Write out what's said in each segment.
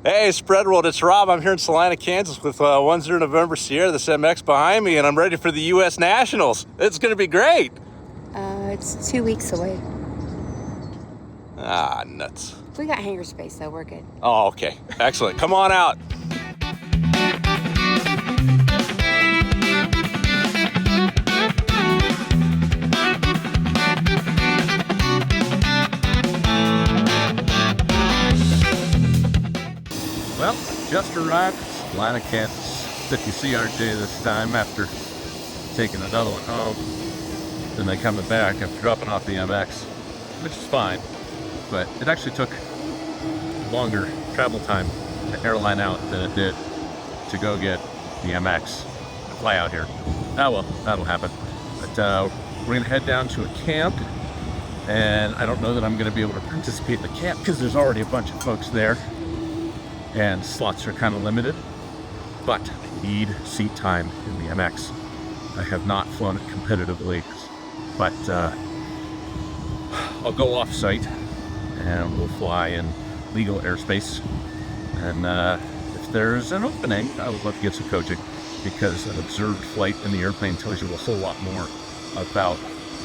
Hey, Spread World, it's Rob. I'm here in Salina, Kansas with 10 November Sierra, this MX behind me, and I'm ready for the US Nationals. It's going to be great. It's 2 weeks away. Ah, nuts. We got hangar space, though. We're good. Oh, okay. Excellent. Come on out. Well, just arrived at Salina, Kansas. 50 CRJ this time after taking another one home. And then coming back after dropping off the MX, which is fine. But it actually took longer travel time to airline out than it did to go get the MX and fly out here. Ah, well, that'll happen. But we're gonna head down to a camp, and I don't know that I'm gonna be able to participate in the camp because there's already a bunch of folks there. And slots are kind of limited, but I need seat time in the MX. I have not flown it competitively, but I'll go off-site and we'll fly in legal airspace. And if there's an opening, I would love to get some coaching, because an observed flight in the airplane tells you a whole lot more about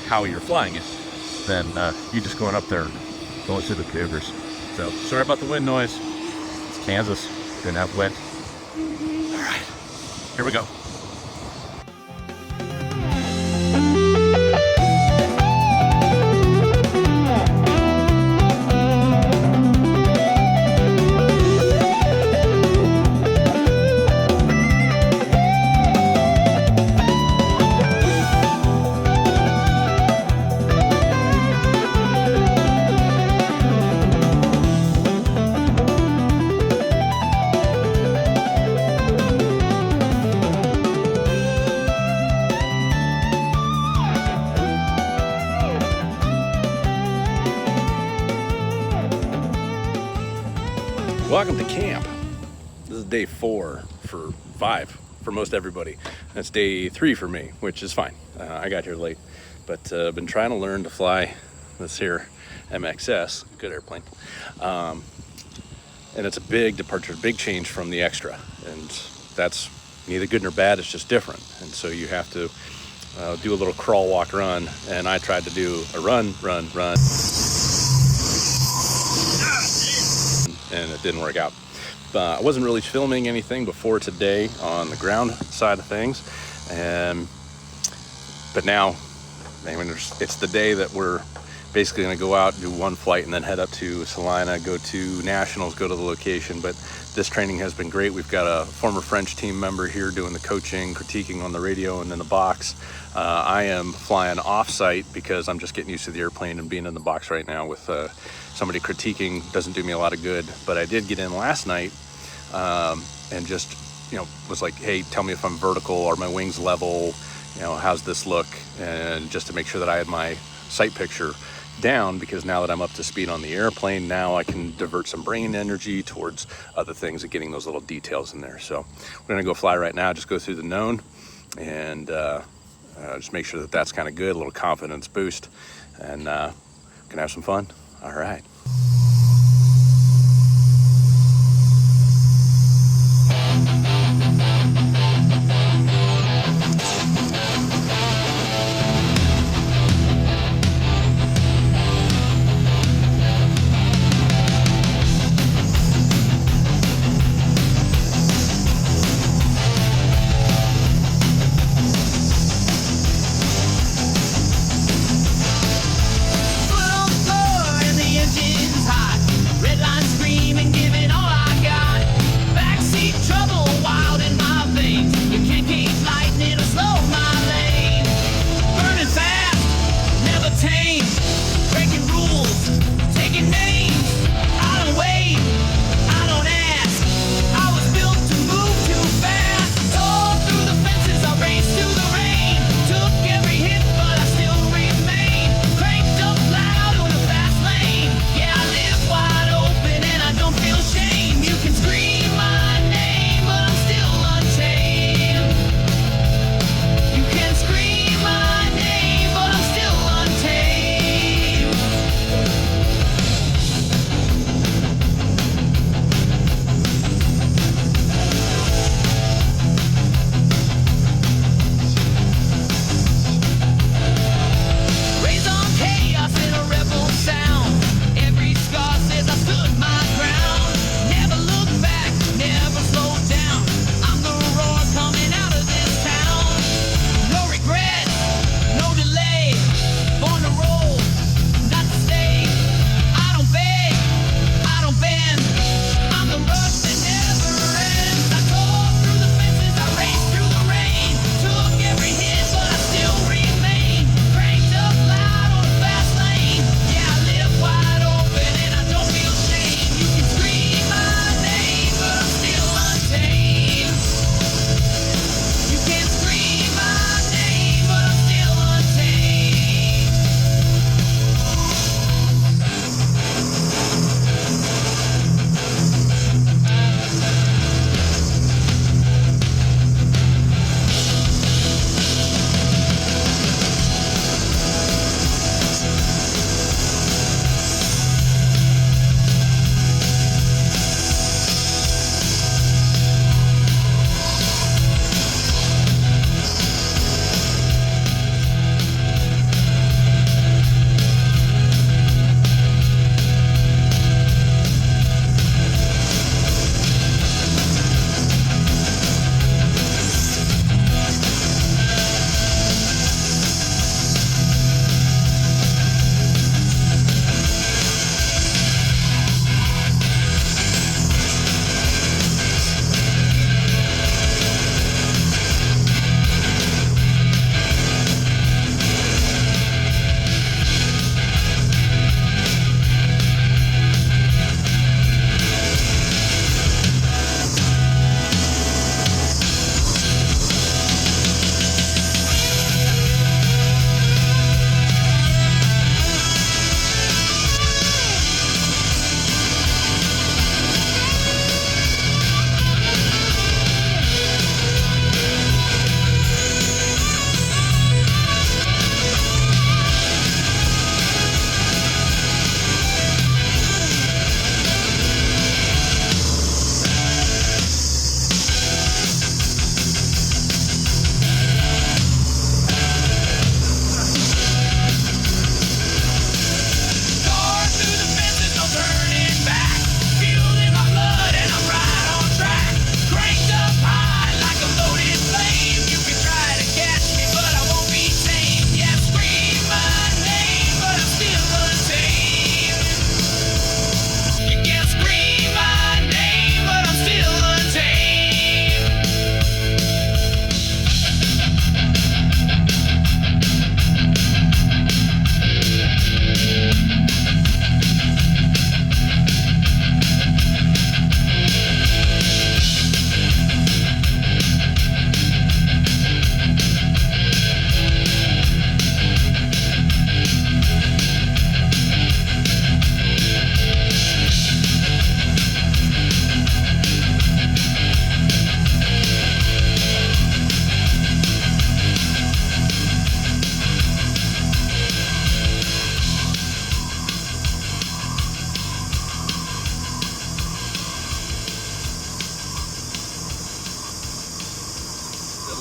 how you're flying it than you just going up there and going through the maneuvers. So sorry about the wind noise. Kansas, gonna have wet. All right, here we go. Welcome to camp. This is day 5 for most everybody. That's day 3 for me, which is fine. I got here late, but I've been trying to learn to fly this here MXS, good airplane. And it's a big departure, big change from the extra. And that's neither good nor bad, it's just different. And so you have to do a little crawl, walk, run. And I tried to do a run. And it didn't work out. I wasn't really filming anything before today on the ground side of things, but now, I mean, it's the day that we're basically going to go out, do one flight, and then head up to Salina, go to Nationals, go to the location. But this training has been great. We've got a former French team member here doing the coaching, critiquing on the radio and in the box. I am flying off-site because I'm just getting used to the airplane, and being in the box right now with somebody critiquing doesn't do me a lot of good. But I did get in last night and just, was like, hey, tell me if I'm vertical, are my wings level, how's this look? And just to make sure that I had my sight picture down, because now that I'm up to speed on the airplane, now I can divert some brain energy towards other things and getting those little details in there. So we're gonna go fly right now, just go through the known, and just make sure that that's kind of good, a little confidence boost, and gonna have some fun. All right. Foot on the floor and the engine's hot.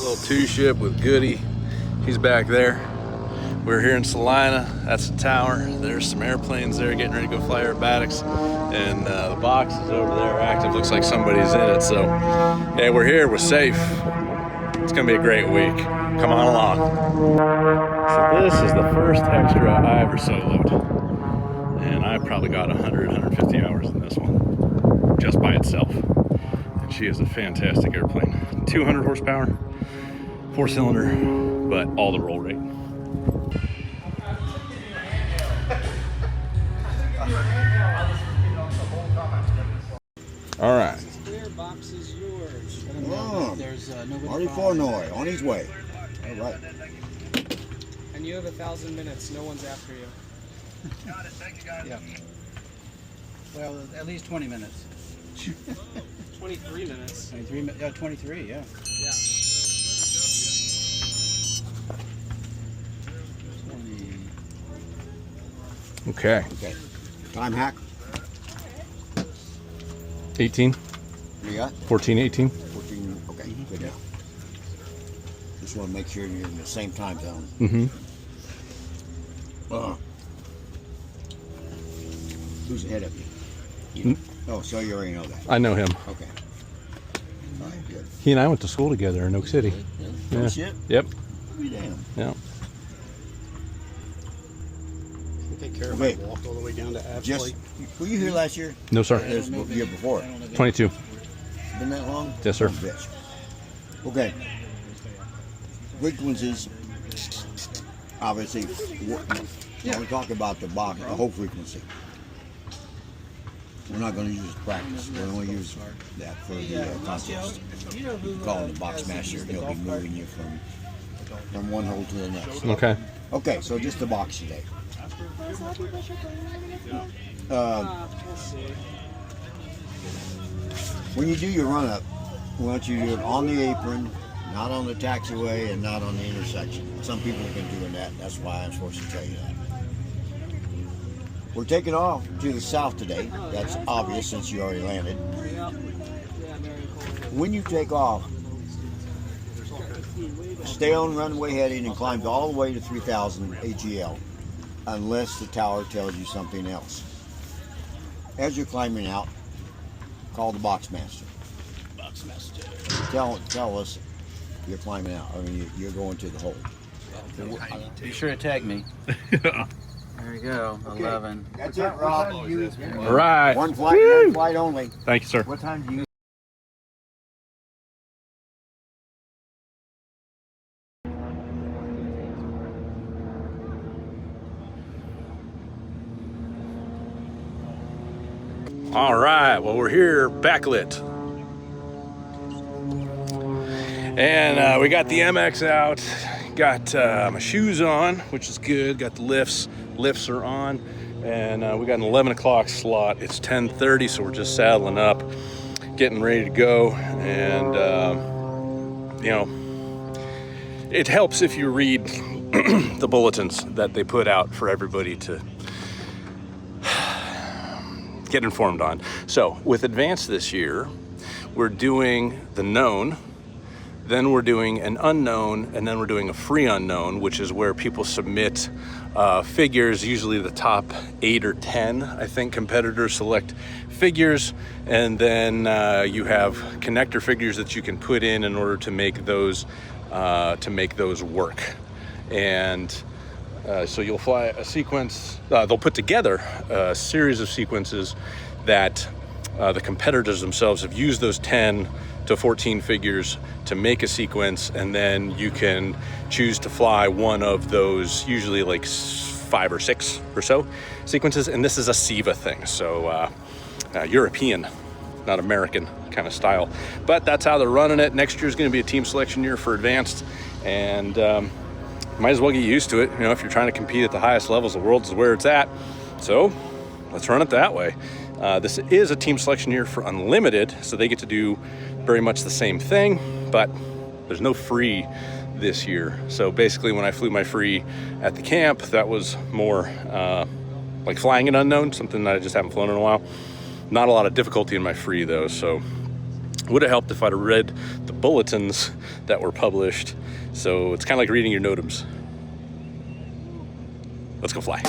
Little two-ship with Goody. He's back there. We're here in Salina. That's the tower. There's some airplanes there getting ready to go fly aerobatics. And the box is over there active. Looks like somebody's in it. So, yeah, we're here. We're safe. It's going to be a great week. Come on along. So this is the first extra I ever soloed. And I probably got 100, 150 hours in this one. Just by itself. And she is a fantastic airplane. 200 horsepower, 4-cylinder, but all the roll rate. All right. Clear box is yours. Oh, There's nobody. Marty Flournoy on his way. All right. And you have 1,000 minutes. No one's after you. Got it. Thank you, guys. Yeah. Well, at least 20 minutes. 23 minutes. 23, yeah, 23, yeah. Yeah. 20. Okay. Okay. Time hack. 18, You got 14, 18. 14. Okay. Good now. Just want to make sure you're in the same time zone. Mm-hmm. Who's ahead of you? Oh, so you already know that. I know him. Okay. All right. Good. He and I went to school together in Oak City. Oh, Yeah. shit. Yep. Be damn. Yeah. Take care of Okay. it. Walk all the way down to Just. Ashley. Were you here last year? No, sir. This year before. 22. Been that long? Yes, sir. Oh, bitch. Okay. Frequencies. Obviously, we're talking about the box, the whole frequency. We're not going to use it to practice. We're going to use that for the contest. You call him the box master, and he'll be moving you from one hole to the next. Okay. Okay, so just the box today. When you do your run-up, we want you to do it on the apron, not on the taxiway, and not on the intersection. Some people have been doing that. That's why I'm supposed to tell you that. We're taking off to the south today. That's obvious since you already landed. When you take off, stay on runway heading and climb all the way to 3,000 AGL, unless the tower tells you something else. As you're climbing out, call the box master. Box master. Tell us you're climbing out. I mean, you're going to the hole. Be sure to tag me. There we go. 11. That's it, Rob. All right. One flight only. Thank you, sir. What time do you? All right. Well, we're here, backlit. And we got the MX out. Got my shoes on, which is good. Got the lifts. Lifts are on. And we got an 11 o'clock slot. It's 10:30, so we're just saddling up, getting ready to go. And, you know, it helps if you read the bulletins that they put out for everybody to get informed on. So with advanced this year, we're doing the known, then we're doing an unknown, and then we're doing a free unknown, which is where people submit figures, usually the top 8 or 10, I think competitors select figures, and then you have connector figures that you can put in order to make those work. And so you'll fly a sequence, they'll put together a series of sequences that the competitors themselves have used those 10 to 14 figures to make a sequence, and then you can choose to fly one of those, usually like 5 or 6 or so sequences. And this is a SIVA thing, so European, not American kind of style. But that's how they're running it. Next year is going to be a team selection year for advanced, and might as well get used to it. You know, if you're trying to compete at the highest levels, the world is where it's at. So let's run it that way. This is a team selection year for unlimited, so they get to do very much the same thing, but there's no free this year. So basically when I flew my free at the camp, that was more like flying an unknown, something that I just haven't flown in a while. Not a lot of difficulty in my free though, so Would have helped if I'd have read the bulletins that were published. So it's kind of like reading your NOTAMs. Let's go fly.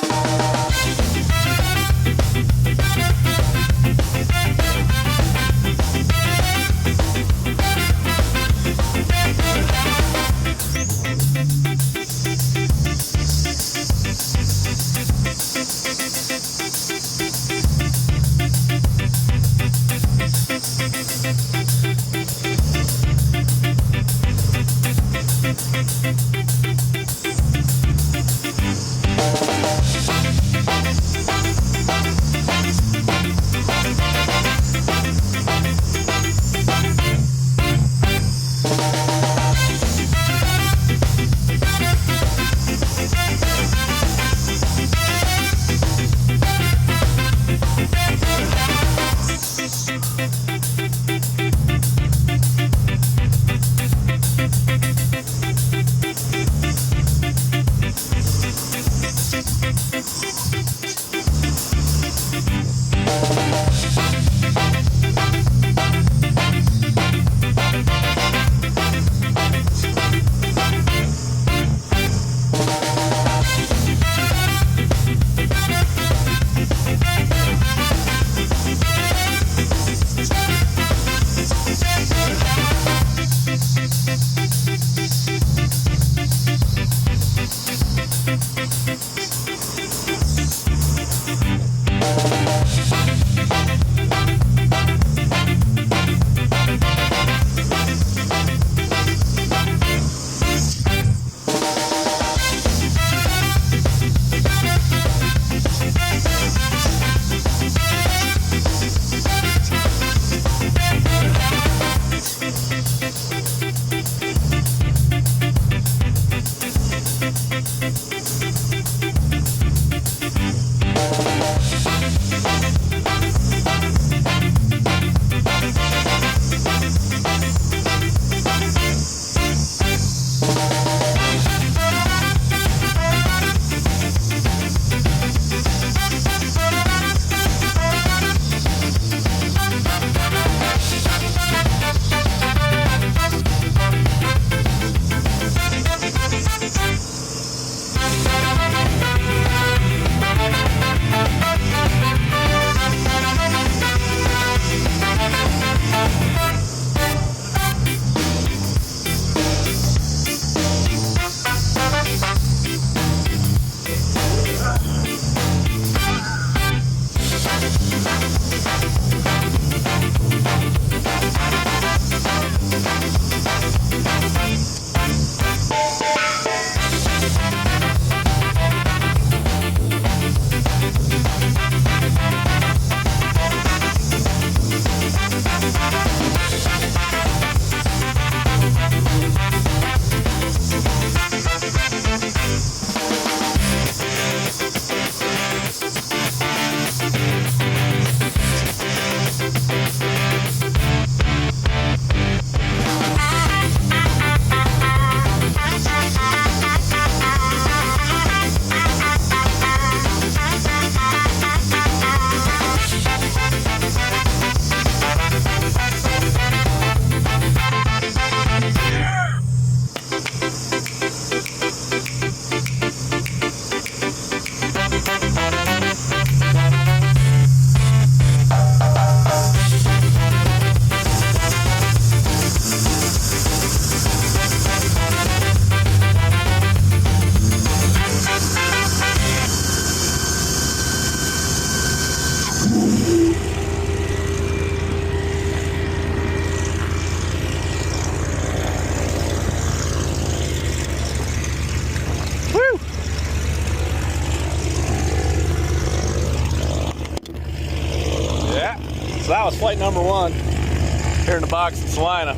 So that was flight number one here in the box at Salina.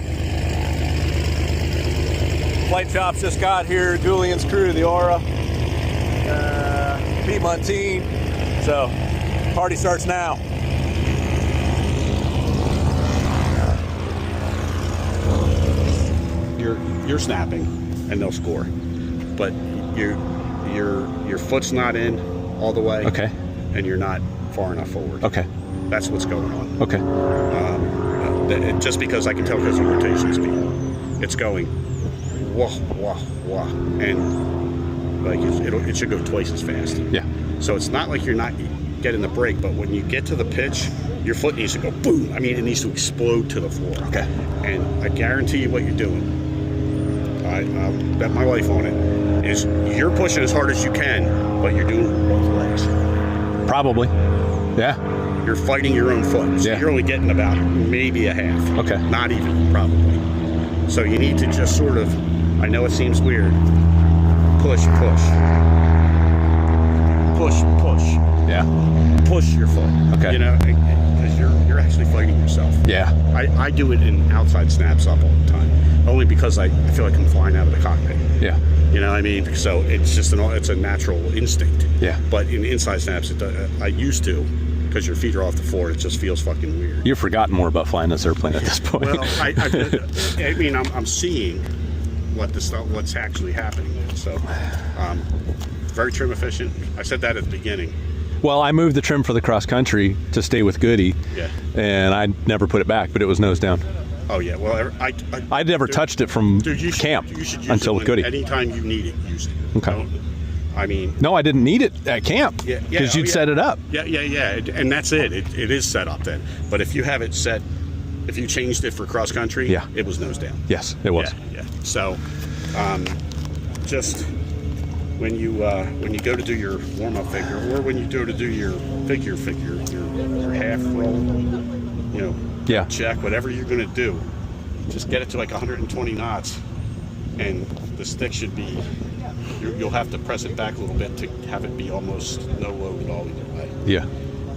Flight chops just got here. Julian's crew, the Aura, Pete Montine. So party starts now. You're snapping, and they'll score, but your foot's not in all the way. Okay. And you're not far enough forward. Okay. That's what's going on. Okay. just because I can tell because of rotation speed. It's going wah, wah, wah. And like it should go twice as fast. Yeah. So it's not like you're not getting the brake, but when you get to the pitch, your foot needs to go boom. I mean, it needs to explode to the floor. Okay. And I guarantee you what you're doing, I'll bet my life on it, is you're pushing as hard as you can, but you're doing it with both legs. Probably. Yeah. You're fighting your own foot. So Yeah. you're only getting about maybe a half. Okay. Not even, probably. So you need to just sort of, I know it seems weird, push, push. Push, push. Yeah. Push your foot. Okay. You know, because you're actually fighting yourself. Yeah. I do it in outside snaps up all the time, only because I feel like I'm flying out of the cockpit. Yeah. You know what I mean? So it's just it's a natural instinct. Yeah. But in inside snaps, I used to, because your feet are off the floor. It just feels fucking weird. You've forgotten more about flying this airplane at this point. Well, I mean, I'm seeing what's actually happening. So, very trim efficient. I said that at the beginning. Well, I moved the trim for the cross country to stay with Goody. Yeah. And I never put it back, but it was nose down. Oh yeah. Well, I never touched it from camp you should use until it Goody. Anytime you need it, use it. Okay. I mean. No, I didn't need it at camp. Yeah. Because you'd set it up. Yeah. And that's it. It is set up then. But if you have it set, if you changed it for cross country, Yeah. it was nose down. Yes, it was. Yeah. So, just when you go to do your warm up figure, or when you go to do your figure, your half roll, you know, Yeah. check, whatever you're gonna do, just get it to like 120 knots, and the stick should be. You'll have to press it back a little bit to have it be almost no load at all either way. Yeah.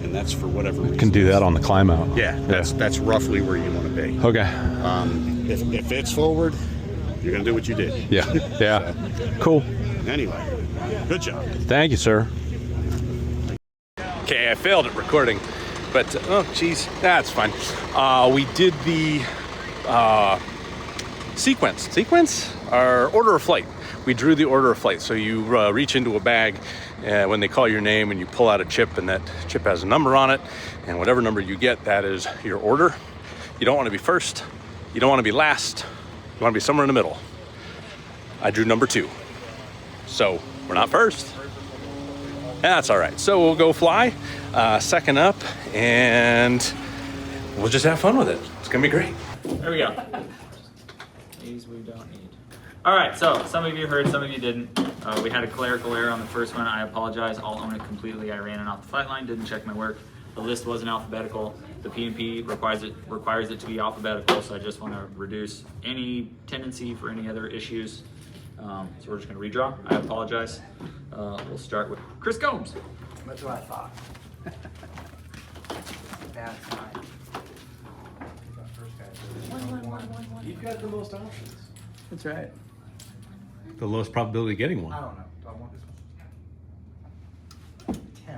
And that's for whatever reason. Can do that on the climb out. Yeah, that's roughly where you want to be. Okay. If it's forward, you're gonna do what you did. Yeah. Yeah. Cool. Anyway, good job. Thank you, sir. Okay, I failed at recording, but oh geez, that's fine. We did the sequence, our order of flight. We drew the order of flight. So you reach into a bag when they call your name, and you pull out a chip, and that chip has a number on it, and whatever number you get, that is your order. You don't want to be first, you don't want to be last, you want to be somewhere in the middle. I drew number 2. So we're not first. That's all right. So we'll go fly, second up, and we'll just have fun with it. It's gonna be great. There we go. These we don't need. All right, so some of you heard, some of you didn't. We had a clerical error on the first one. I apologize. I'll own it completely. I ran it off the flight line, didn't check my work. The list wasn't alphabetical. The P&P requires it to be alphabetical, so I just want to reduce any tendency for any other issues. So we're just going to redraw. I apologize. We'll start with Chris Combs. That's what I thought. That's fine. You've got the most options. That's right. The lowest probability of getting I one. don't know. Do I want this one? 10.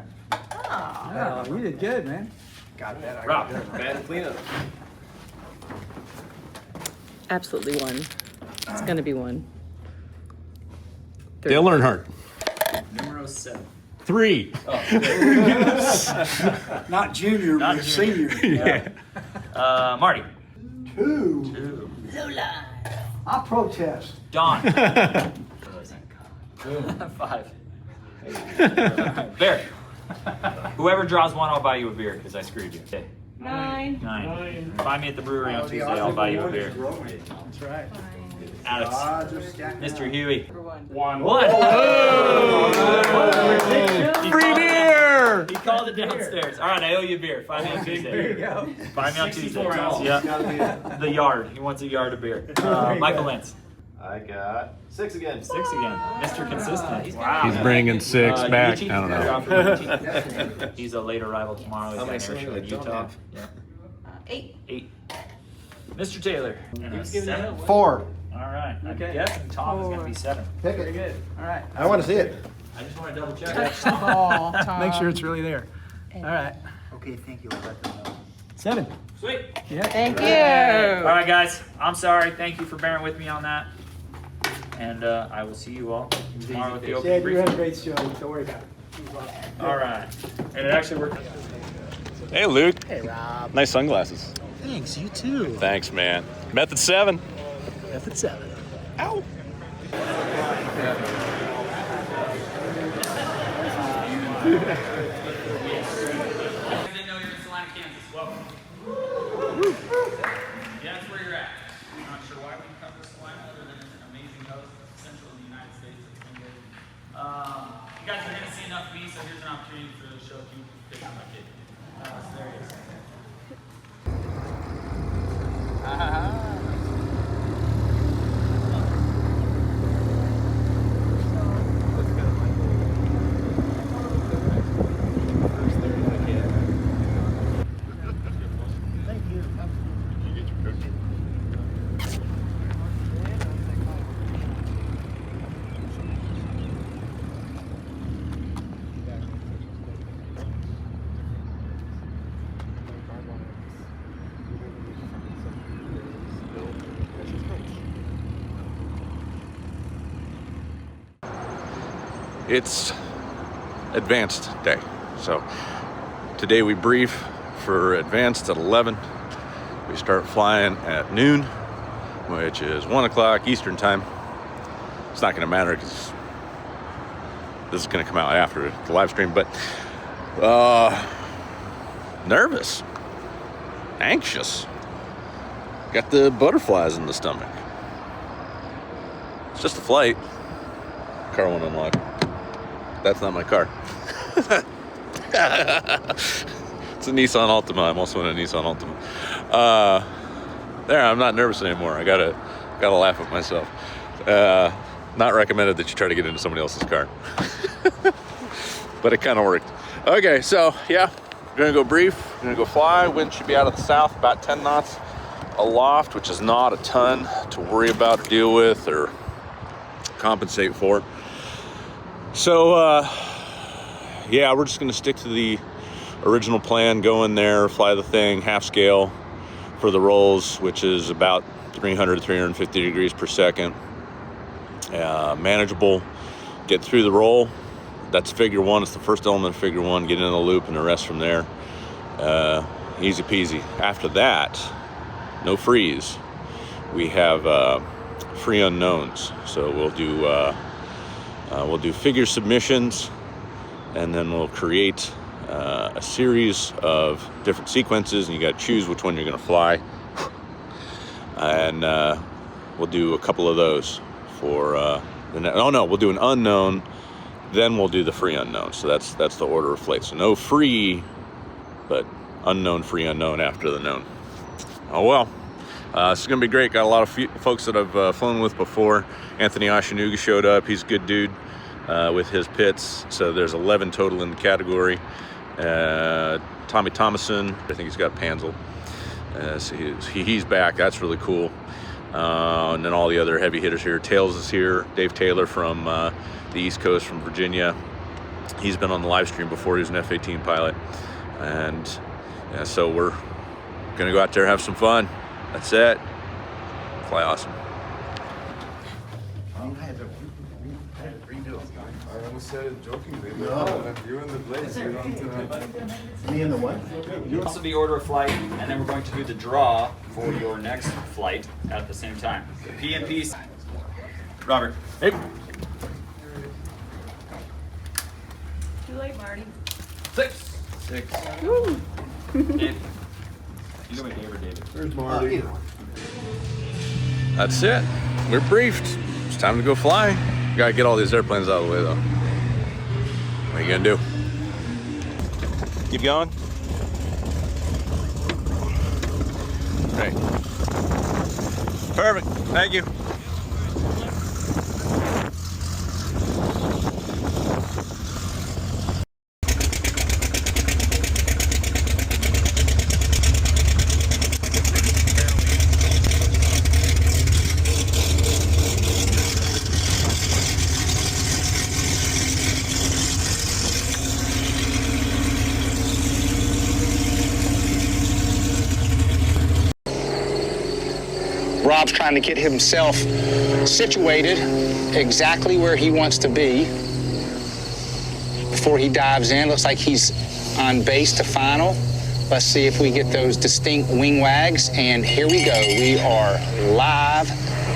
Oh, you did good, man. Got that. I Rob. got that. Bad cleanup. Absolutely 1. It's gonna be 1. Dale Earnhardt. Numero 7. 3. Not junior, Not but junior. senior. Marty. 2. 2. I protest. Don. 5. Bear. Whoever draws 1, I'll buy you a beer because I screwed you. Okay. 9. 9. Find me at the brewery on Tuesday. I'll buy you a beer. That's right. Alex. Mr. Huey. 1. 1. Free beer! He called it downstairs. All right, I owe you a beer. Find me on Tuesday. There you go. Find me on Tuesday. 64 ounces. Yeah. The yard. He wants a yard of beer. Michael Lentz. I got 6 again. 6 again. Mr. Consistent. He's bringing 6 back. Yuchi. I don't know. He's a late arrival tomorrow. He's How many got an air show in don't Utah. have? Yeah. 8. 8. Mr. Taylor. 7. 4. All right. I'm Okay. guessing Tom is going to be 7. Pick it. Good. All right. I want to see it. I just want to double check. Make sure it's really there. All right. Okay, thank you. 7. Sweet. Yeah. Thank you. All right, guys. I'm sorry. Thank you for bearing with me on that. And I will see you all tomorrow with the Yeah, opening you briefing. had a great show. Don't worry about it. All right. And it actually worked. Hey, Luke. Hey, Rob. Nice sunglasses. Thanks, you too. Thanks, man. Method 7. Method 7. Ow. They know you're in Salina, Kansas. Welcome. Yeah, that's where you're at. I'm not sure why we come to Salina other than it's an amazing coast, central in the United States. It's been good. You guys are going to see enough of me, so here's an opportunity for the show to pick on my kid. So there he is. It's advanced day. So today we brief for advanced at 11. We start flying at noon, which is 1 o'clock Eastern time. It's not gonna matter because this is gonna come out after the live stream, but nervous, anxious, got the butterflies in the stomach. It's just a flight. Car won't unlock. That's not my car. It's a Nissan Altima. I'm also in a Nissan Altima. There, I'm not nervous anymore. I gotta laugh at myself. Not recommended that you try to get into somebody else's car. But it kind of worked. Okay, so yeah, we're gonna go brief. We're gonna go fly. Wind should be out of the south, about 10 knots aloft, which is not a ton to worry about or deal with or compensate for. So yeah, we're just gonna stick to the original plan, go in there, fly the thing half scale for the rolls, which is about 300 350 degrees per second. Manageable, get through the roll. That's figure one. It's the first element of figure one. Get in the loop and the rest from there. Easy peasy. After that, no freeze. We have free unknowns. So we'll do figure submissions, and then we'll create a series of different sequences, and you got to choose which one you're going to fly. And we'll do a couple of those for we'll do an unknown, then we'll do the free unknown. So that's the order of flight. So no free, but unknown, free, unknown after the known. Oh well. This is gonna be great. Got a lot of folks that I've flown with before. Anthony Ashanuga showed up. He's a good dude with his pits. So there's 11 total in the category. Tommy Thomason, I think he's got Panzel. So he's back. That's really cool. And then all the other heavy hitters here. Tails is here. Dave Taylor from the East Coast, from Virginia. He's been on the live stream before. He was an F-18 pilot. And yeah, so we're gonna go out there and have some fun. That's it. Fly awesome. I almost said it jokingly, but you're in the place. You don't. Me in the what? Also the order of flight, and then we're going to do the draw for your next flight at the same time. The PMP. Robert. Hey. Too late, Marty. 6. Woo. Dave. You go by Dave or David? There's Marty. That's it. We're briefed. It's time to go fly. Gotta get all these airplanes out of the way though. What are you gonna do? Keep going? Great. Perfect. Thank you. Rob's trying to get himself situated exactly where he wants to be before he dives in. Looks like he's on base to final. Let's see if we get those distinct wing wags. And here we go. We are live.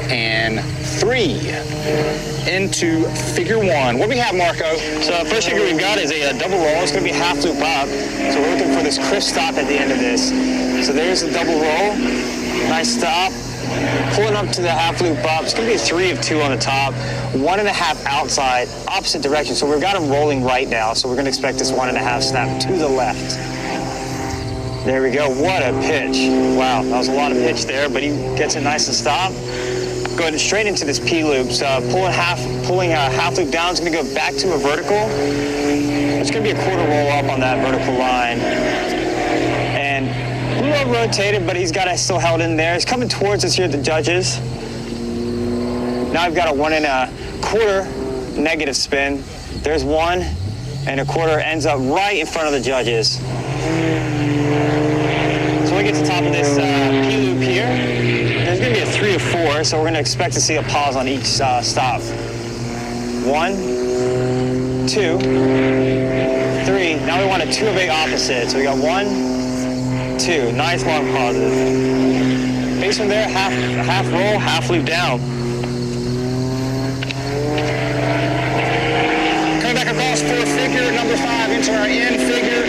And 3 into figure 1. What do we have, Marco? So first figure we've got is a double roll. It's going to be half loop up. So we're looking for this crisp stop at the end of this. So there's the double roll. Nice stop. Pulling up to the half loop up. It's going to be a 3 of 2 on the top. 1.5 outside, opposite direction. So we've got him rolling right now. So we're going to expect this 1.5 snap to the left. There we go. What a pitch. Wow, that was a lot of pitch there, but he gets it nice and stop. Going straight into this P loops, pulling a half loop down. It's going to go back to a vertical. It's going to be a quarter roll up on that vertical line. And a little rotated, but he's got it still held in there. He's coming towards us here, the judges. Now I've got a 1.25 negative spin. There's 1.25 ends up right in front of the judges. So when we get to the top of this P loop here, there's going to be a 3 of 4, so we're going to expect to see a pause on each stop. 1, 2, 3. Now we want a 2 of 8 opposite. So we got 1, 2. Nice long pauses. Base from there, half roll, half loop down. Coming back across for figure number 5 into our end figure.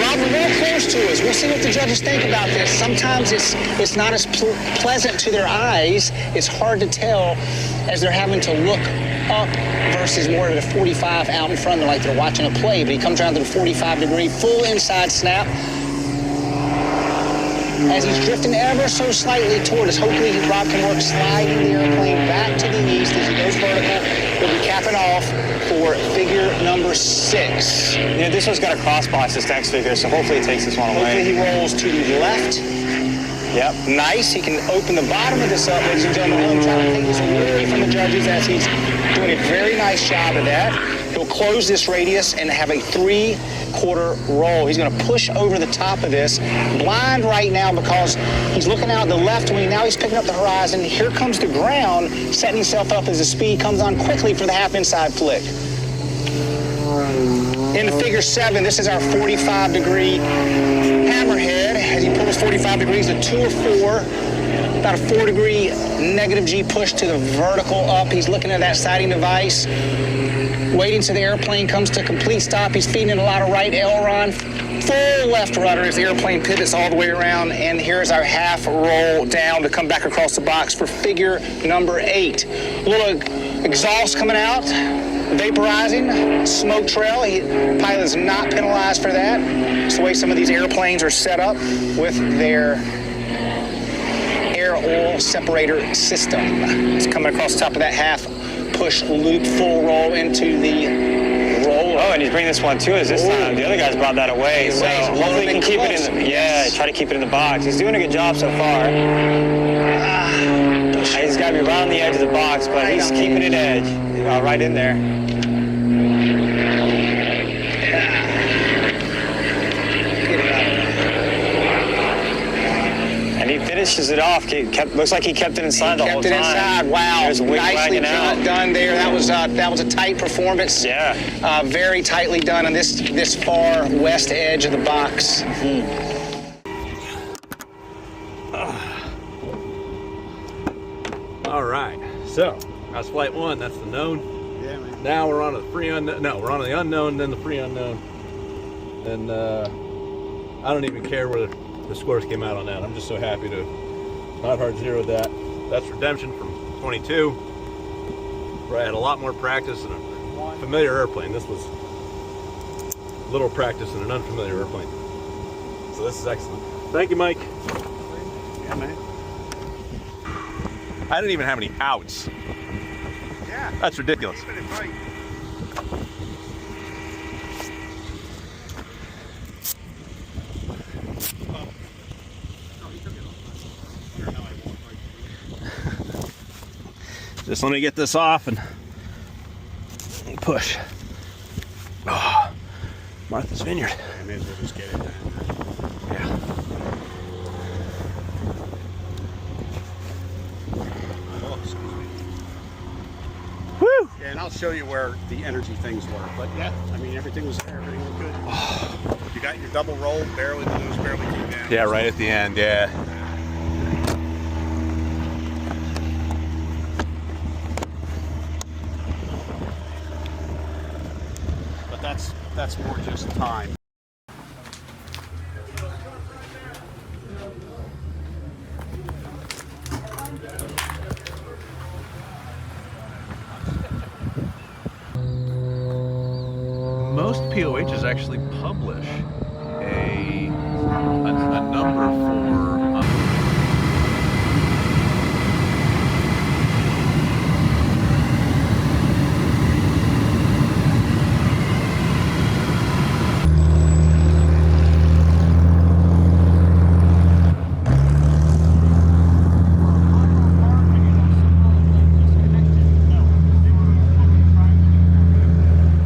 Rob, we're real close to us. We'll see what the judges think about this. Sometimes it's not as pleasant to their eyes. It's hard to tell as they're having to look up versus more of the 45 out in front, like they're watching a play. But he comes around to the 45-degree full inside snap. As he's drifting ever so slightly toward us, hopefully Rob can work sliding the airplane back to the east as he goes vertical. He'll be capping off for figure number 6. Yeah, this one's got a crossbox, this next figure, so hopefully it takes this one away. Hopefully he rolls to the left. Yep. Nice. He can open the bottom of this up, ladies and gentlemen. I'm trying to take this away from the judges as he's doing a very nice job of that. He'll close this radius and have a 3/4 roll. He's going to push over the top of this. Blind right now because he's looking out the left wing. Now he's picking up the horizon. Here comes the ground, setting himself up as the speed comes on quickly for the half inside flick. Into figure 7, this is our 45-degree hammerhead. As he pulls 45 degrees, a 2 or 4. About a 4-degree negative G push to the vertical up. He's looking at that sighting device. Waiting till the airplane comes to a complete stop. He's feeding in a lot of right aileron. Full left rudder as the airplane pivots all the way around. And here's our half roll down to come back across the box for figure number 8. A little exhaust coming out, vaporizing, smoke trail. The pilot is not penalized for that. It's the way some of these airplanes are set up with their air oil separator system. It's coming across the top of that half push loop full roll into the roller. Oh, and he's bringing this one to us this time. The other guys brought that away, so hopefully he can keep it in the, try to keep it in the box. He's doing a good job so far. He's got to be right on the edge of the box, but he's keeping it edge, right in there. And he finishes it off. Looks like he kept it inside the whole time. Kept it inside. Wow, nicely done there. That was a tight performance. Yeah. Very tightly done on this far west edge of the box. All right, so that's flight 1. That's the known. Yeah, man. Now we're on the free unknown. No, we're on the unknown, then the free unknown. And I don't even care where the scores came out on that. I'm just so happy to not hard zeroed that. That's redemption from 22, where I had a lot more practice in a familiar airplane. This was little practice in an unfamiliar airplane. So this is excellent. Thank you, Mike. Yeah, man. I didn't even have any outs. Yeah. That's ridiculous. Keeping it tight. Just let me get this off and push. Oh, Martha's Vineyard. I may as well just get it down. Yeah. Oh, excuse me. Woo! Yeah, and I'll show you where the energy things were. But yeah, I mean, everything was there. Everything was good. You got your double roll, barely the nose barely came down. Yeah, right at the end, yeah. But that's more just time. Most POHs actually publish a number for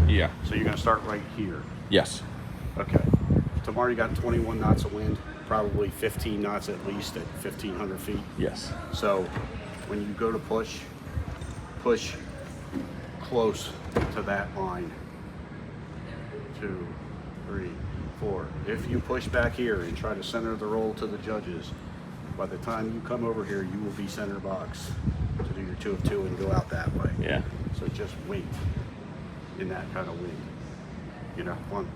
yeah. So you're gonna start right here. Yes. Okay. Tomorrow you got 21 knots of wind, probably 15 knots at least at 1,500 feet. Yes. So when you go to push close to that line. 2, 3, 4. If you push back here and try to center the roll to the judges, by the time you come over here, you will be center box to do your 2 of 2 and go out that way. Yeah. So just wait in that kind of wind. You know, 1,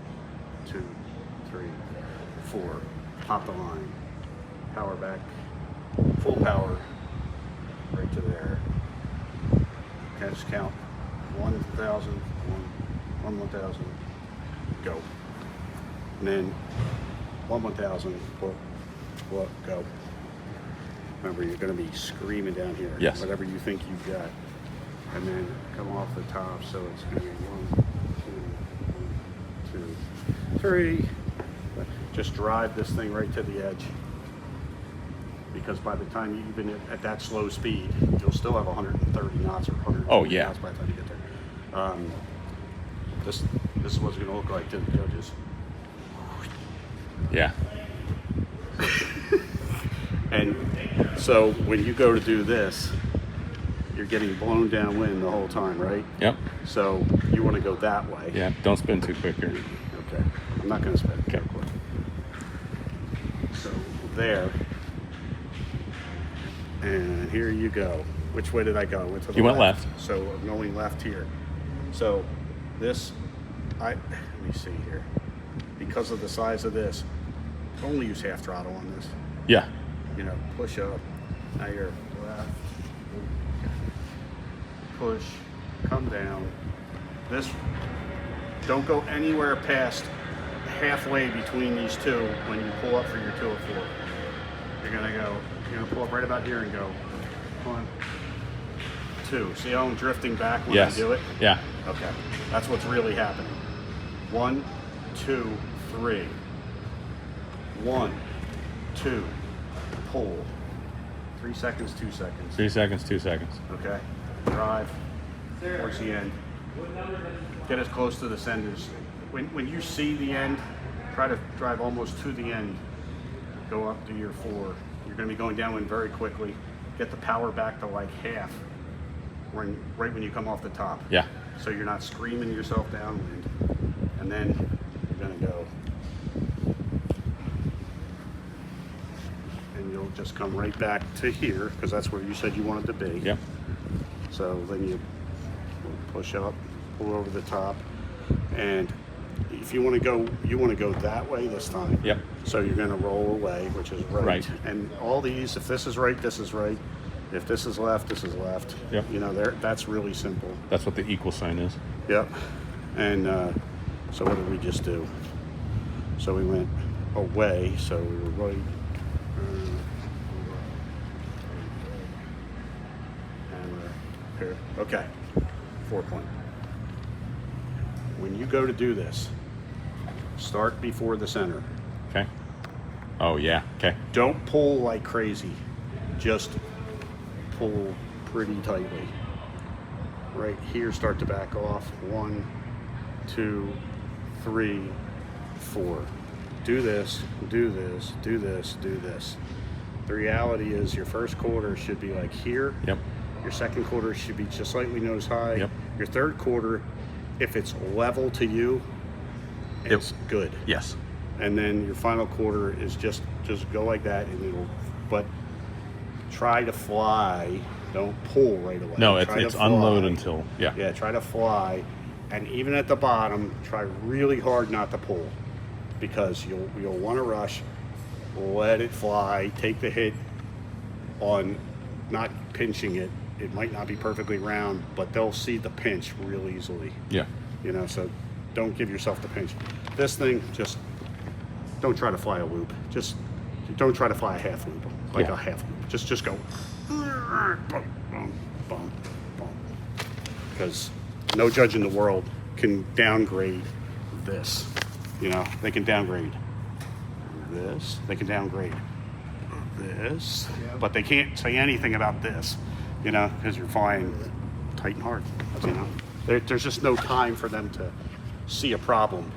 2, 3, 4. Pop the line. Power back. Full power. Right to there. Okay, just count. 1,000. 1,000. Go. And then 1,000. What? Go. Remember, you're going to be screaming down here. Yes. Whatever you think you've got. And then come off the top, so it's going to be 1, 2, 1, 2, 3. Just drive this thing right to the edge. Because by the time you even at that slow speed, you'll still have 130 knots or 140 knots by the time you get there. This is what it's going to look like to the judges. Yeah. And so when you go to do this, you're getting blown downwind the whole time, right? Yep. So you want to go that way. Yeah. Don't spin too quick here. Okay. I'm not going to spin. Okay. Quick. So there. And here you go. Which way did I go? I went to the You went left. left. So I'm going left here. So this, let me see here. Because of the size of this, only use half throttle on this. Yeah. You know, push up. Now you're left. Push. Come down. This, don't go anywhere past halfway between these two when you pull up for your 2 of 4. You're gonna pull up right about here and go 1, 2. See how I'm drifting back when I do it? Yeah. Okay. That's what's really happening. 1, 2, 3. 1, 2, pull. 3 seconds, 2 seconds. 3 seconds, 2 seconds. Okay. Drive towards the end. Get as close to the centers. When you see the end, try to drive almost to the end. Go up to your 4. You're going to be going downwind very quickly. Get the power back to like half right when you come off the top. Yeah. So you're not screaming yourself downwind. And then you're going to go. And you'll just come right back to here because that's where you said you wanted to be. Yep. So then you push up, pull over the top, and if you want to go that way this time. Yep. So you're going to roll away, which is right. And all these, if this is right, this is right. If this is left, this is left. Yep. You know, that's really simple. That's what the equal sign is. Yep. And so what did we just do? So we went away, so we were right. And we're here. Okay. 4 point. When you go to do this, start before the center. Okay. Oh, yeah. Okay. Don't pull like crazy. Just pull pretty tightly. Right here, start to back off. 1, 2, 3, 4. Do this, do this, do this, do this. The reality is your first quarter should be like here. Yep. Your second quarter should be just slightly nose high. Yep. Your third quarter, if it's level to you, it's good. Yes. and then your final quarter is just go like that, and it'll, but try to fly, don't pull right away. No, Try to it's fly. unload until, yeah. Yeah, try to fly, and even at the bottom, try really hard not to pull, because you'll want to rush, let it fly, take the hit on not pinching it. It might not be perfectly round, but they'll see the pinch real easily. Yeah. You know, so don't give yourself the pinch. This thing, just don't try to fly a loop. Just don't try to fly a half loop, like a half loop. Just go. Boom, boom, boom, boom. Because no judge in the world can downgrade this. You know, they can downgrade this. They can downgrade this, but they can't say anything about this. You know, because you're flying tight and hard. You know, there's just no time for them to see a problem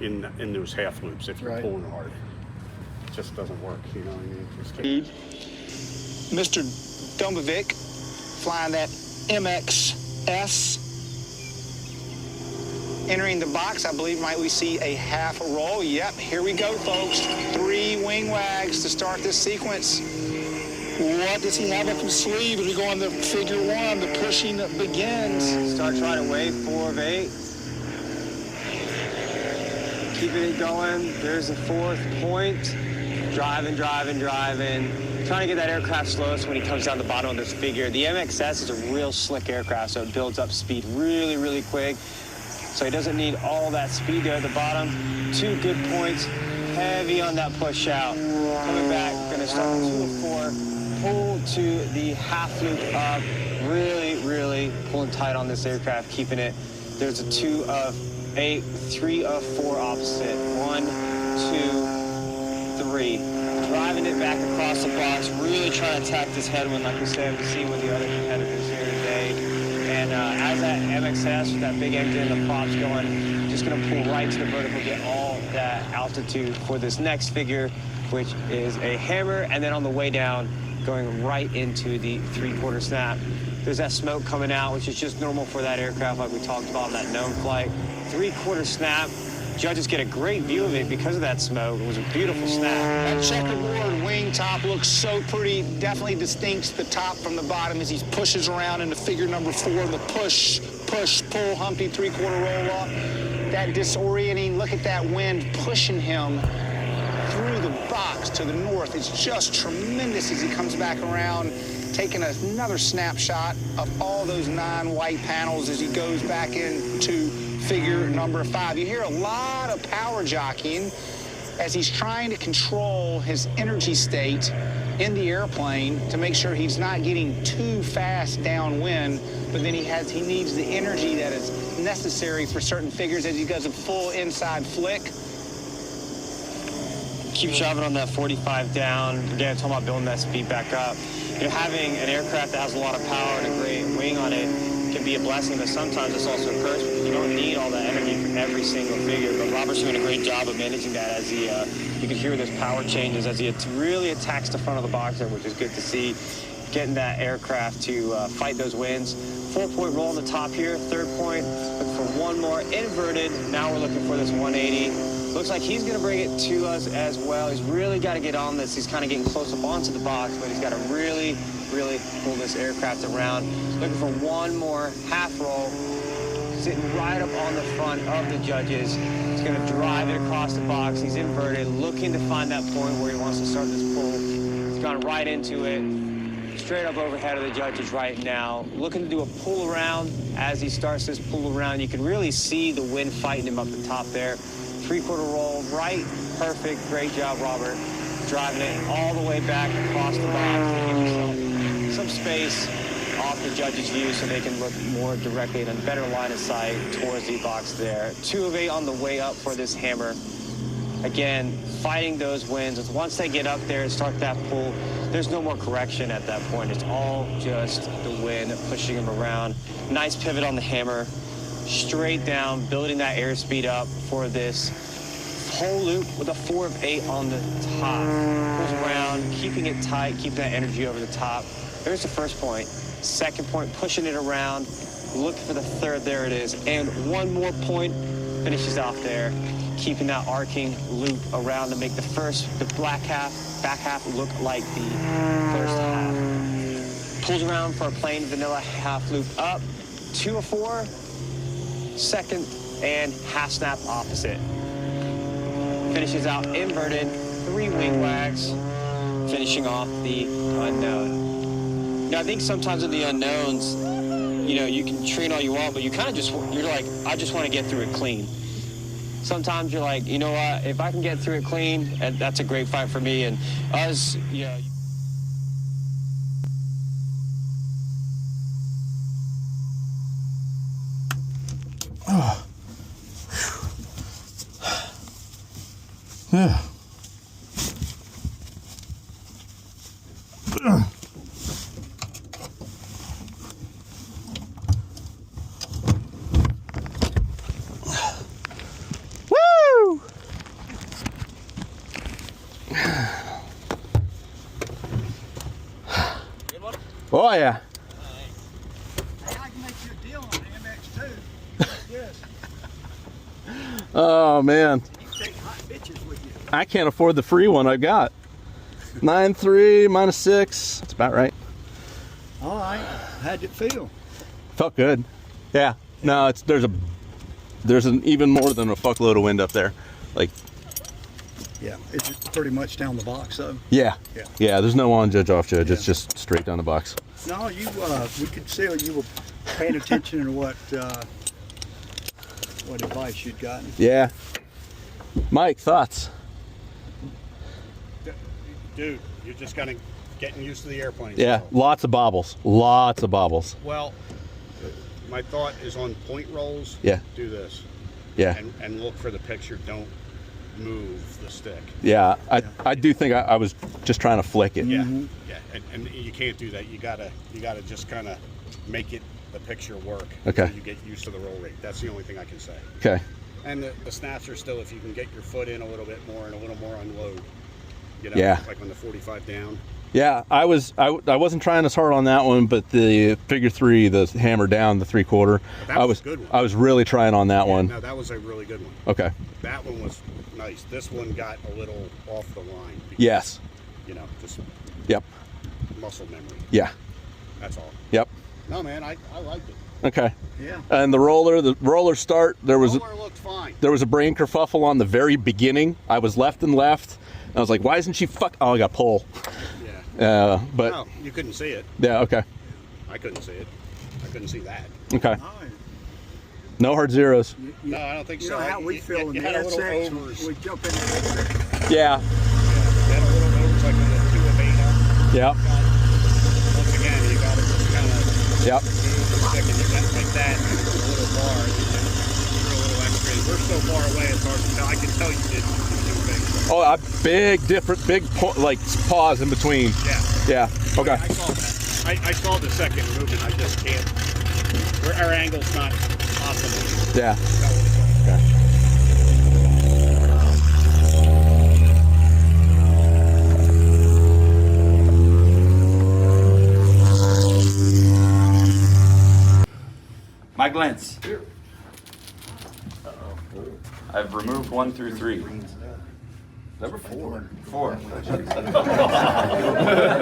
in those half loops if you're pulling hard. It just doesn't work. You know what I mean? Just can't. Mr. Dombovic flying that MXS. Entering the box, I believe might we see a half a roll. Yep, here we go, folks. 3 wing wags to start this sequence. What does he have up his sleeve as we go on the figure 1? The pushing that begins. Start trying to wave 4 of 8. Keeping it going. There's the 4th point. Driving, driving, driving. Trying to get that aircraft slowest when he comes down the bottom of this figure. The MXS is a real slick aircraft, so it builds up speed really, really quick. So he doesn't need all that speed there at the bottom. 2 good points. Heavy on that push out. Coming back, gonna start 2 of 4. Pull to the half loop up. Really, really pulling tight on this aircraft, keeping it. There's a 2 of 8, 3 of 4 opposite. 1, 2, 3. Driving it back across the box, really trying to attack this headwind like we said, we see with the other competitors here today. And as that MXS with that big engine and the props going, just gonna pull right to the vertical, get all that altitude for this next figure, which is a hammer, and then on the way down, going right into the 3/4 snap. There's that smoke coming out, which is just normal for that aircraft like we talked about in that known flight. 3/4 snap. Judges get a great view of it because of that smoke. It was a beautiful snap. That checkerboard wing top looks so pretty. Definitely distincts the top from the bottom as he pushes around into figure number 4. The push, push, pull, Humpty 3/4 roll up. That disorienting, look at that wind pushing him through the box to the north. It's just tremendous as he comes back around, taking another snapshot of all those 9 white panels as he goes back into figure number 5. You hear a lot of power jockeying as he's trying to control his energy state in the airplane to make sure he's not getting too fast downwind, but then he needs the energy that is necessary for certain figures as he does a full inside flick. Keep shoving on that 45 down. Again, talking about building that speed back up. You know, having an aircraft that has a lot of power and a great wing on it can be a blessing, but sometimes it's also a curse because you don't need all that energy from every single figure. But Robert's doing a great job of managing that as he, you can hear those power changes as he really attacks the front of the box there, which is good to see. Getting that aircraft to fight those winds. 4-point roll on the top here, 3rd point. Looking for 1 more inverted. Now we're looking for this 180. Looks like he's going to bring it to us as well. He's really got to get on this. He's kind of getting close up onto the box, but he's got to really, really pull this aircraft around. Looking for 1 more half roll. Sitting right up on the front of the judges. He's going to drive it across the box. He's inverted, looking to find that point where he wants to start this pull. He's gone right into it. Straight up overhead of the judges right now. Looking to do a pull around. As he starts this pull around, you can really see the wind fighting him up the top there. 3/4 roll, right, perfect, great job, Robert. Driving it all the way back across the box, giving himself some space off the judges' view so they can look more directly in a better line of sight towards the box there. 2 of 8 on the way up for this hammer. Again, fighting those winds. Once they get up there and start that pull, there's no more correction at that point. It's all just the wind pushing him around. Nice pivot on the hammer. Straight down, building that airspeed up for this whole loop with a 4 of 8 on the top. Pulls around, keeping it tight, keeping that energy over the top. There's the 1st point. 2nd point, pushing it around, looking for the 3rd, there it is. And 1 more point, finishes off there. keeping that arcing loop around to make the back half look like the first half. Pulls around for a plain vanilla half loop up, 2 of 4, second, and half snap opposite. Finishes out inverted, 3 wing wags, finishing off the unknown. Now, I think sometimes in the unknowns, you know, you can train all you want, but you kind of you're like, I just want to get through it clean. Sometimes you're like, you know what, if I can get through it clean, and that's a great fight for me. And us, you know. Yeah. Woo! Oh yeah. I can make you a deal on the MX2. Yes. Oh man. You can take hot bitches with you. I can't afford the free one I've got. 9.3 minus 6. That's about right. All right. How'd it feel? Felt good. Yeah. No, there's an even more than a fuckload of wind up there. Like. Yeah, it's pretty much down the box, though. Yeah. Yeah. Yeah. There's no on judge off judge. Yeah. It's just straight down the box. No, we could see you were paying attention to what advice you'd gotten. Yeah. Mike, thoughts? Dude, you're just kind of getting used to the airplane. Yeah, so. lots of bobbles. Lots of bobbles. Well, my thought is on point rolls. Yeah. Do this. Yeah. And look for the picture. Don't move the stick. Yeah, I do think I was just trying to flick it. Yeah. Mm-hmm. Yeah. And you can't do that. You gotta just kind of make the picture work. Okay. So you get used to the roll rate. That's the only thing I can say. Okay. And the snaps are still, if you can get your foot in a little bit more and a little more unload. You know, Yeah. like on the 45 down. Yeah, I wasn't trying as hard on that one, but the figure 3, the hammer down, the 3/4, That was a good one. I was really trying on that one. No, that was a really good one. Okay. That one was nice. This one got a little off the line. Because, Yes. You know, just Yep. muscle memory. Yeah. That's all. Yep. No, man, I liked it. Okay. Yeah. And the roller start, there was Roller looked fine. there was a brain kerfuffle on the very beginning. I was left. And I was like, why isn't she Oh, I got pull. Yeah. But No, you couldn't see it. yeah, okay. I couldn't see it. I couldn't see that. Okay. Oh, No hard zeros. No, I don't think you so. know how we feel in you the had a little SX overs. when we jump in the Yeah. You had a little overs like on the 2 of 8. Yep. Once again, you got to just kind of Yep. move the stick and you got like that, a little bar, and you just throw a little extra in. We're so far away, it's hard to tell. I can tell you did two things. Oh, a big pause in between. Yeah. Yeah. Okay. I saw that. I saw the second movement. I just can't. Our angle's not optimal. Yeah. Okay. Mike Lentz. I've removed 1 through 3. Number 4. 4.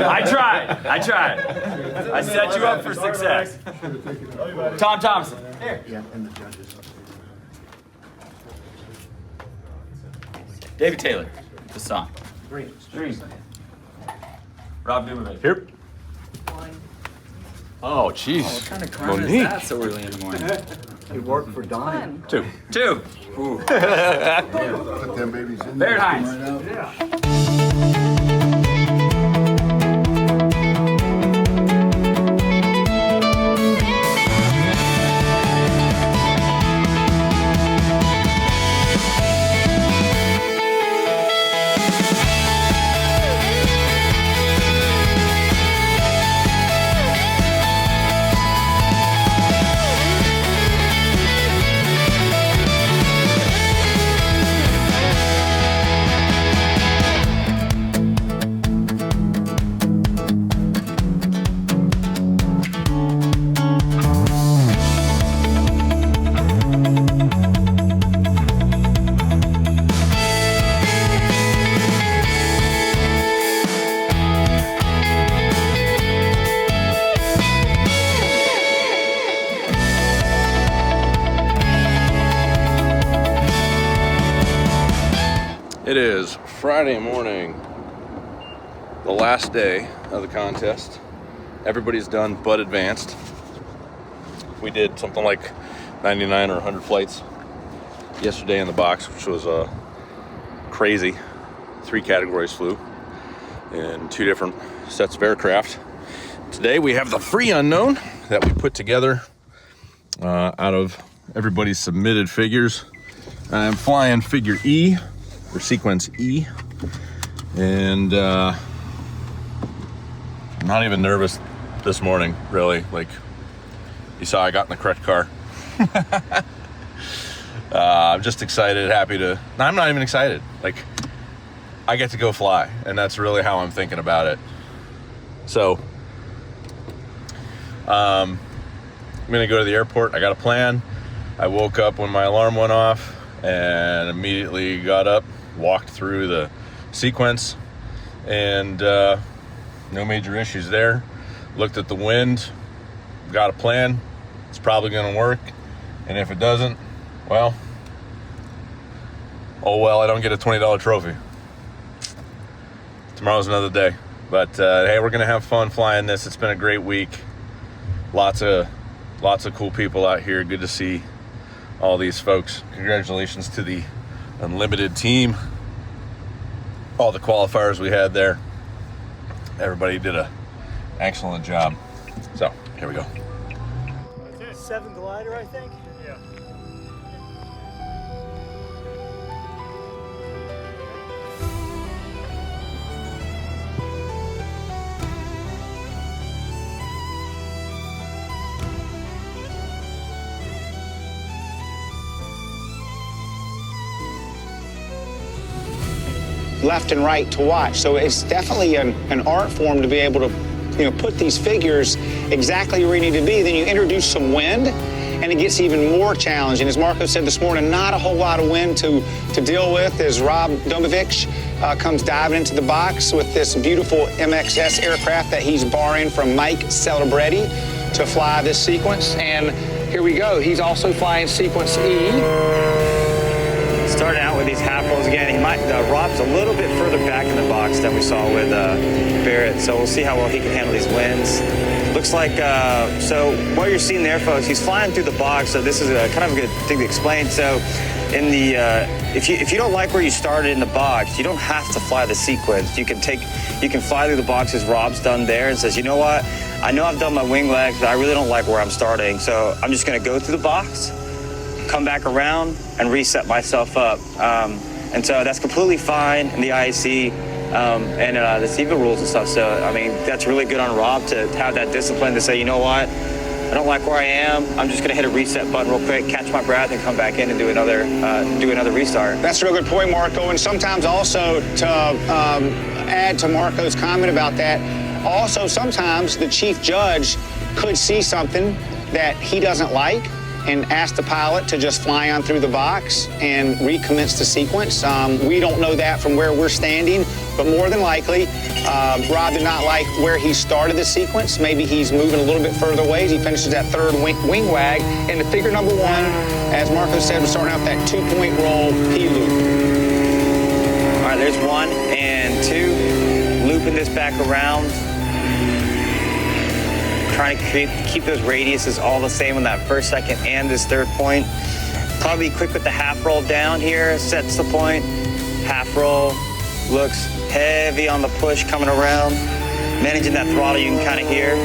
I tried. I set you up for success. Tom Thompson. Here. Yeah, and the judges. David Taylor. The song. Green. Rob Dumovic. Here. Oh, jeez. What kind of crime is that so early in the morning? You work for Donnie. 2. Ooh. Put them babies in there. Barrett Hines. It is Friday morning, the last day of the contest. Everybody's done but advanced. We did something like 99 or 100 flights yesterday in the box, which was crazy. 3 categories flew in 2 different sets of aircraft. Today we have the free unknown that we put together out of everybody's submitted figures. I'm flying figure E, or sequence E, and I'm not even nervous this morning, really. Like, you saw I got in the correct car. I'm just excited, happy to, I'm not even excited. Like, I get to go fly, and that's really how I'm thinking about it. So, I'm gonna go to the airport. I got a plan. I woke up when my alarm went off and immediately got up, walked through the sequence, and no major issues there. Looked at the wind, got a plan. It's probably gonna work, and if it doesn't, well, oh well, I don't get a $20 trophy. Tomorrow's another day, but hey, we're gonna have fun flying this. It's been a great week. Lots of cool people out here. Good to see all these folks. Congratulations to the Unlimited team. All the qualifiers we had there. Everybody did an excellent job. So, here we go. 7 glider, I think? Yeah. Left and right to watch. So it's definitely an art form to be able to, put these figures exactly where you need to be. Then you introduce some wind, and it gets even more challenging. As Marco said this morning, not a whole lot of wind to deal with as Rob Domovich comes diving into the box with this beautiful MXS aircraft that he's borrowing from Mike Celebretti to fly this sequence. And here we go. He's also flying sequence E. Starting out with these half rolls again. Rob's a little bit further back in the box than we saw with Barrett, so we'll see how well he can handle these winds. Looks like, so what you're seeing there, folks, he's flying through the box, so this is kind of a good thing to explain. So in the, if you don't like where you started in the box, you don't have to fly the sequence. You can fly through the box as Rob's done there and says, you know what, I know I've done my wing legs, but I really don't like where I'm starting, so I'm just gonna go through the box, come back around, and reset myself up. And so that's completely fine in the IAC and the SEVA rules and stuff. So, I mean, that's really good on Rob to have that discipline to say, you know what, I don't like where I am. I'm just gonna hit a reset button real quick, catch my breath, and come back in and do another restart. That's a real good point, Marco. And sometimes also to add to Marco's comment about that, also sometimes the chief judge could see something that he doesn't like and ask the pilot to just fly on through the box and recommence the sequence. We don't know that from where we're standing, but more than likely, Rob did not like where he started the sequence. Maybe he's moving a little bit further away as he finishes that third wing wag. And the figure number 1, as Marco said, we're starting out that 2-point roll P-loop. All right, there's 1 and 2. Looping this back around. Trying to keep those radiuses all the same on that first, second, and this third point. Probably be quick with the half roll down here, sets the point. Half roll, looks heavy on the push coming around. Managing that throttle, you can kind of hear.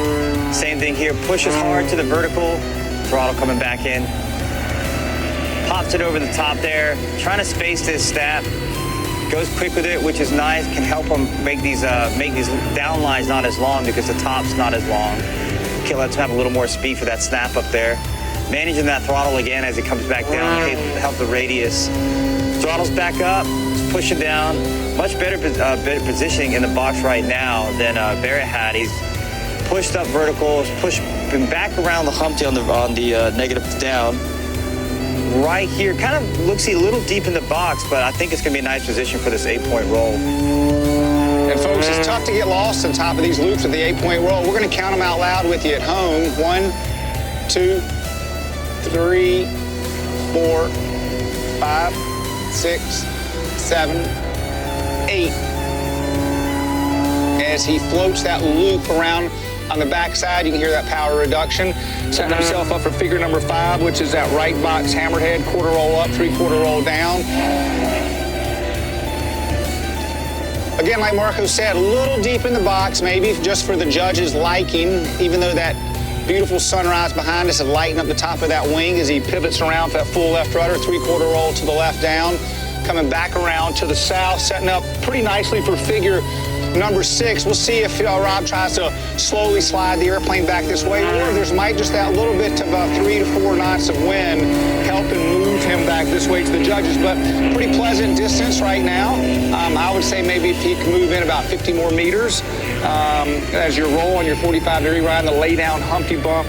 Same thing here, pushes hard to the vertical, throttle coming back in. Pops it over the top there, trying to space this snap. Goes quick with it, which is nice, can help him make these down lines not as long because the top's not as long. Lets him have a little more speed for that snap up there. Managing that throttle again as it comes back down, help the radius. Throttle's back up, pushing down. Much better positioning in the box right now than Barrett had. He's pushed up vertical, been back around the Humpty on the negative down. Right here, kind of looks a little deep in the box, but I think it's gonna be a nice position for this 8-point roll. And folks, it's tough to get lost on top of these loops with the 8-point roll. We're gonna count them out loud with you at home. 1, 2, 3, 4, 5, 6, 7, 8 as he floats that loop around on the backside. You can hear that power reduction. Setting himself up for figure number 5, which is that right box hammerhead, quarter roll up, 3/4 roll down. Again, like Marco said, a little deep in the box, maybe just for the judges' liking, even though that beautiful sunrise behind us has lightened up the top of that wing as he pivots around for that full left rudder, 3/4 roll to the left down, coming back around to the south, setting up pretty nicely for figure number 6. We'll see if Rob tries to slowly slide the airplane back this way, or there's might just that little bit of 3 to 4 knots of wind helping move him back this way to the judges. But pretty pleasant distance right now. I would say maybe if he can move in about 50 more meters as you roll on your 45-degree ride, the lay down Humpty Bump.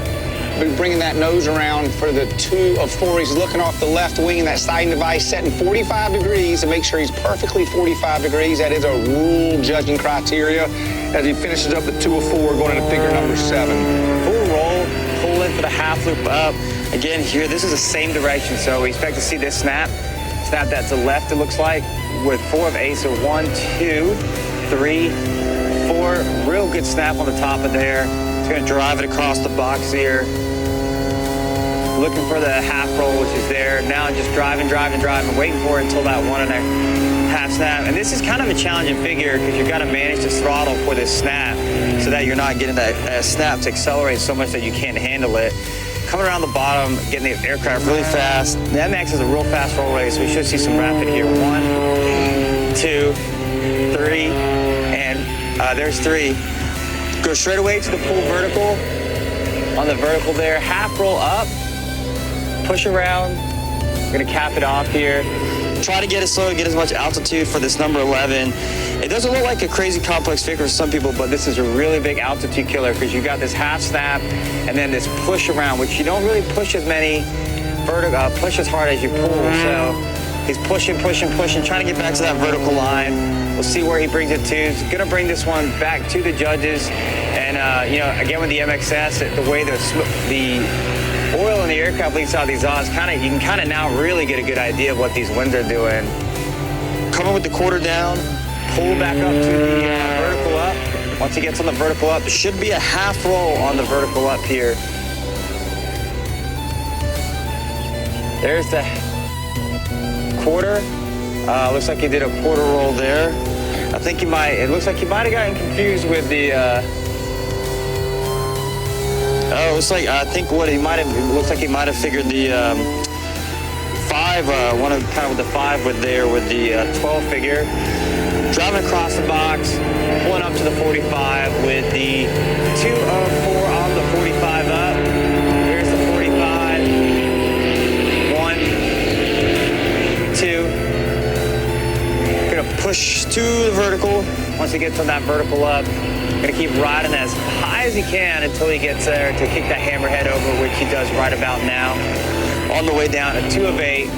Bringing that nose around for the 2 of 4. He's looking off the left wing in that sliding device, setting 45 degrees to make sure he's perfectly 45 degrees. That is a rule judging criteria as he finishes up the 2 of 4 going into figure number 7. Full roll, pull in for the half loop up. Again, here, this is the same direction, so we expect to see this snap that to left, it looks like, with 4 of 8. So 1, 2, 3, 4. Real good snap on the top of there. It's going to drive it across the box here. Looking for the half roll, which is there. Now just driving, waiting for it until that 1.5 snap. And this is kind of a challenging figure because you've got to manage the throttle for this snap so that you're not getting that snap to accelerate so much that you can't handle it. Coming around the bottom, getting the aircraft really fast. The MX is a real fast roll rate, so we should see some rapid here. 1, 2, 3, and there's 3. Go straight away to the pull vertical. On the vertical there, half roll up. Push around. We're gonna cap it off here. Try to get it slow, get as much altitude for this number 11. It doesn't look like a crazy complex figure for some people, but this is a really big altitude killer because you got this half snap and then this push around, which you don't really push as many push as hard as you pull. So he's pushing, trying to get back to that vertical line. We'll see where he brings it to. He's gonna bring this one back to the judges. And you know, again with the MXS, the way the oil in the aircraft leaks out of the exhaust, you can kind of now really get a good idea of what these winds are doing. Coming with the quarter down, pull back up to the vertical up. Once he gets on the vertical up, there should be a half roll on the vertical up here. There's the quarter. Looks like he did a quarter roll there. I think it looks like he might have gotten confused with the, it looks like he might have figured the 5, kind of with the 5 with the 12 figure. Driving across the box, pulling up to the 45 with the 2 of 4 on the 45 up. Here's the 45. 1, 2. Gonna push to the vertical. Once he gets on that vertical up, gonna keep riding as high as he can until he gets there to kick that hammerhead over, which he does right about now. On the way down, a 2 of 8.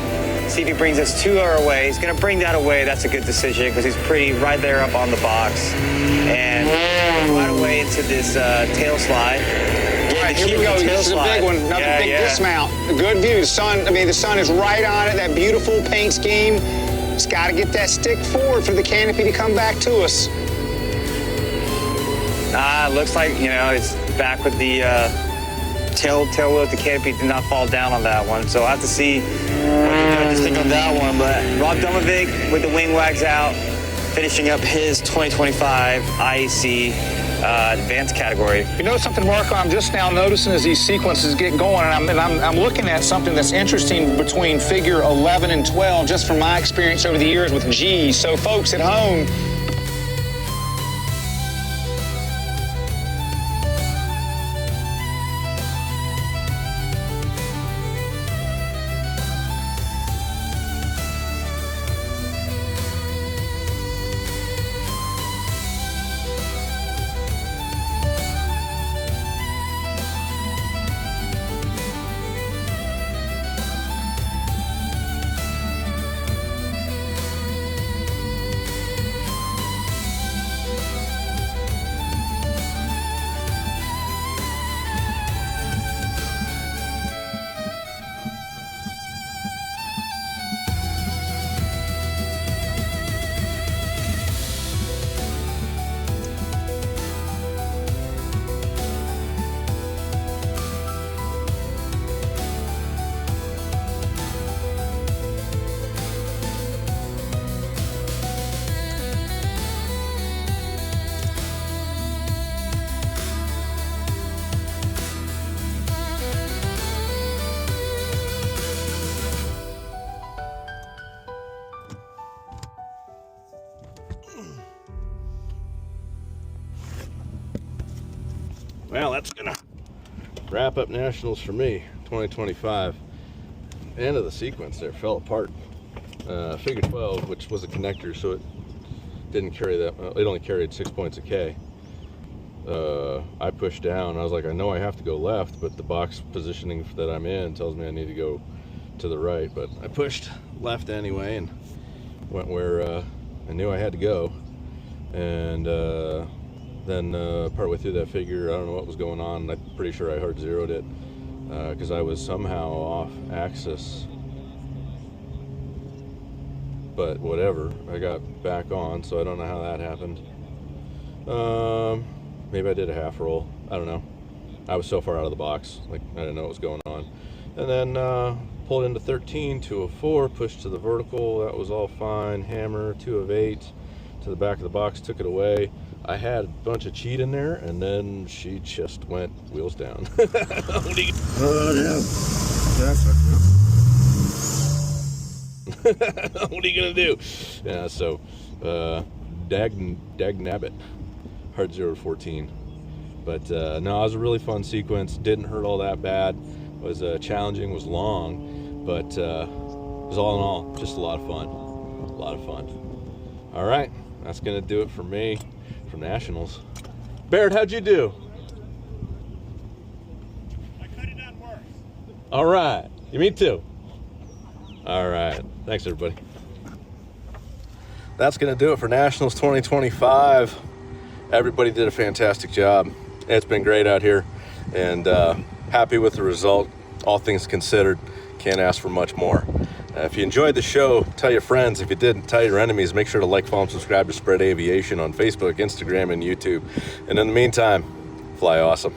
See if he brings this 2 hour away. He's gonna bring that away. That's a good decision because he's pretty right there up on the box. And right away into this tail slide. All right, here we go. This is a big one. Another big dismount. A good view. The sun is right on it. That beautiful paint scheme. It's got to get that stick forward for the canopy to come back to us. Looks like, it's back with the tail wheel. The canopy did not fall down on that one. So I'll have to see what the judges think on that one. But Rob Domovic with the wing wags out, finishing up his 2025 IEC advanced category. You know something, Marco, I'm just now noticing as these sequences get going, and I'm looking at something that's interesting between figure 11 and 12, just from my experience over the years with G. So folks at home, Well, that's gonna wrap up nationals for me, 2025. End of the sequence there, fell apart. Figure 12, which was a connector, so it didn't carry that, it only carried 6 points a K. I pushed down. I was like, I know I have to go left, but the box positioning that I'm in tells me I need to go to the right. But I pushed left anyway and went where I knew I had to go. And then partway through that figure, I don't know what was going on. I'm pretty sure I hard zeroed it because I was somehow off axis. But whatever, I got back on, so I don't know how that happened. Maybe I did a half roll. I don't know. I was so far out of the box, like I didn't know what was going on. And then pulled into 13, 2 of 4, pushed to the vertical. That was all fine. Hammer, 2 of 8 to the back of the box, took it away. I had a bunch of cheat in there, and then she just went wheels down. What are you? What are you gonna do? Yeah, so dag nabbit, hard 0 to 14. But no, it was a really fun sequence. Didn't hurt all that bad. Was challenging, was long, but it was all in all just a lot of fun. A lot of fun. All right, that's gonna do it for me from nationals. Baird, how'd you do? I could have done worse. All right, me too. All right, thanks everybody. That's gonna do it for Nationals 2025. Everybody did a fantastic job. It's been great out here, and happy with the result. All things considered, can't ask for much more. If you enjoyed the show, tell your friends. If you didn't, tell your enemies. Make sure to like, follow, and subscribe to Spread Aviation on Facebook, Instagram, and YouTube. And in the meantime, fly awesome.